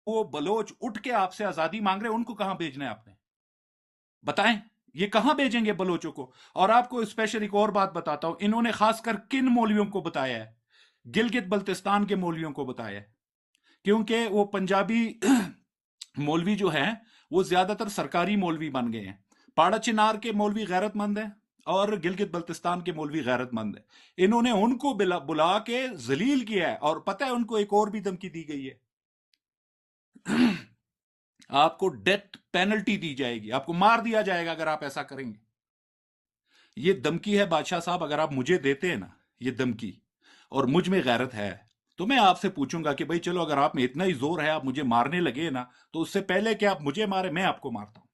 वो बलोच उठ के आपसे आजादी मांग रहे हैं, उनको कहां भेजना है आपने? बताएं, ये कहां भेजेंगे बलोचों को? और आपको स्पेशल एक और बात बताता हूं, इन्होंने खासकर किन मौलवियों को बताया है? गिलगित बल्तिस्तान के मौलवियों को बताया है, क्योंकि वो पंजाबी मौलवी जो है वो ज्यादातर सरकारी मौलवी बन गए हैं। पाड़ा चिनार के मौलवी गैरतमंद हैं और गिलगित बल्तिस्तान के मौलवी गैरतमंद हैं। इन्होंने उनको बुला के जलील किया है, और पता है उनको एक और भी धमकी दी गई है, आपको डेथ पेनल्टी दी जाएगी, आपको मार दिया जाएगा अगर आप ऐसा करेंगे। ये धमकी है बादशाह साहब, अगर आप मुझे देते हैं ना ये धमकी, और मुझ में गैरत है, तो मैं आपसे पूछूंगा कि भाई चलो, अगर आप में इतना ही जोर है, आप मुझे मारने लगे ना, तो उससे पहले कि आप मुझे मारे, मैं आपको मारता हूं।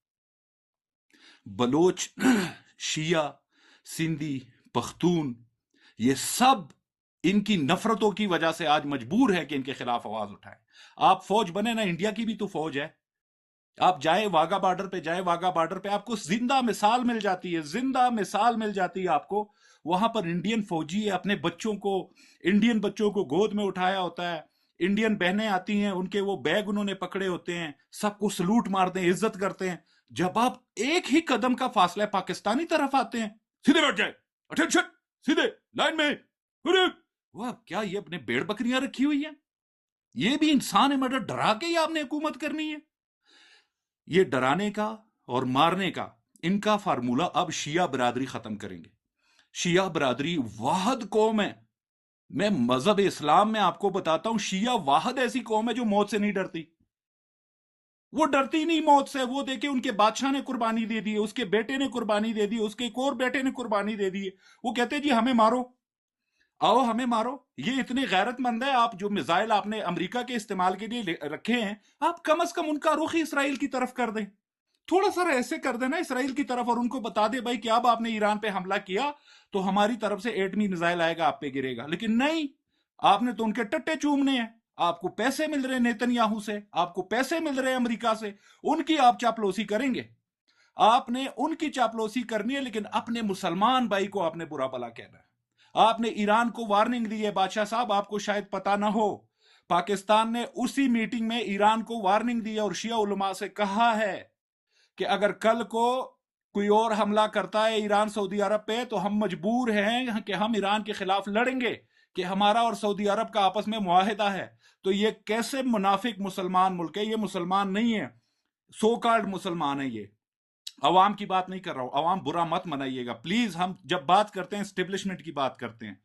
बलोच, शिया, सिंधी, पख्तून, ये सब इनकी नफरतों की वजह से आज मजबूर है कि इनके खिलाफ आवाज उठाए। आप फौज बने ना, इंडिया की भी तो फौज है। आप जाए वाघा बॉर्डर पे, जाए वाघा बॉर्डर पे, आपको जिंदा मिसाल मिल जाती है, जिंदा मिसाल मिल जाती है आपको। वहां पर इंडियन फौजी है, अपने बच्चों को, इंडियन बच्चों को गोद में उठाया होता है। इंडियन बहनें आती हैं, उनके वो बैग उन्होंने पकड़े होते हैं, सबको सलूट मारते हैं, इज्जत करते हैं। जब आप एक ही कदम का फासला पाकिस्तानी तरफ आते हैं, सीधे बैठ जाए, अटेंशन, सीधे लाइन में, वाह क्या ये अपने भेड़ बकरियां रखी हुई है? ये भी इंसान है, मगर डरा के ही आपने हुकूमत करनी है? ये डराने का और मारने का इनका फार्मूला अब शिया बरादरी खत्म करेंगे। शिया बरादरी वाहद कौम है। मैं मजहब इस्लाम में आपको बताता हूं, शिया वाहद ऐसी कौम है जो मौत से नहीं डरती। वो डरती नहीं मौत से। वो देखे उनके बादशाह ने कुर्बानी दे दी, उसके बेटे ने कुर्बानी दे दी, उसके एक और बेटे ने कुर्बानी दे दी। वो कहते जी हमें मारो, आओ हमें मारो। ये इतने गैरतमंद है। आप जो मिसाइल आपने अमेरिका के इस्तेमाल के लिए रखे हैं, आप कम से कम उनका रुख ही इसराइल की तरफ कर दें। थोड़ा सा ऐसे कर देना इसराइल की तरफ, और उनको बता दे भाई कि अब आपने ईरान पे हमला किया तो हमारी तरफ से एटमी मिसाइल आएगा, आप पे गिरेगा। लेकिन नहीं, आपने तो उनके टट्टे चूमने हैं। आपको पैसे मिल रहे नेतन्याहू से, आपको पैसे मिल रहे अमेरिका से, उनकी आप चापलूसी करेंगे। आपने उनकी चापलूसी करनी है, लेकिन अपने मुसलमान भाई को आपने बुरा भला कहना है। आपने ईरान को वार्निंग दी है बादशाह साहब, आपको शायद पता ना हो, पाकिस्तान ने उसी मीटिंग में ईरान को वार्निंग दी है और शिया उलमा से कहा है कि अगर कल को कोई और हमला करता है ईरान सऊदी अरब पे, तो हम मजबूर हैं कि हम ईरान के खिलाफ लड़ेंगे, कि हमारा और सऊदी अरब का आपस में मुआहिदा है। तो ये कैसे मुनाफिक मुसलमान मुल्क है? ये मुसलमान नहीं है, सो कॉल्ड मुसलमान है ये। अवाम की बात नहीं कर रहा हूं, अवाम बुरा मत मनाइएगा प्लीज। हम जब बात करते हैं एस्टेब्लिशमेंट की बात करते हैं,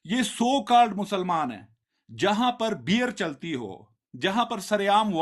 ये सो कॉल्ड मुसलमान है। जहां पर बियर चलती हो, जहां पर सरेआम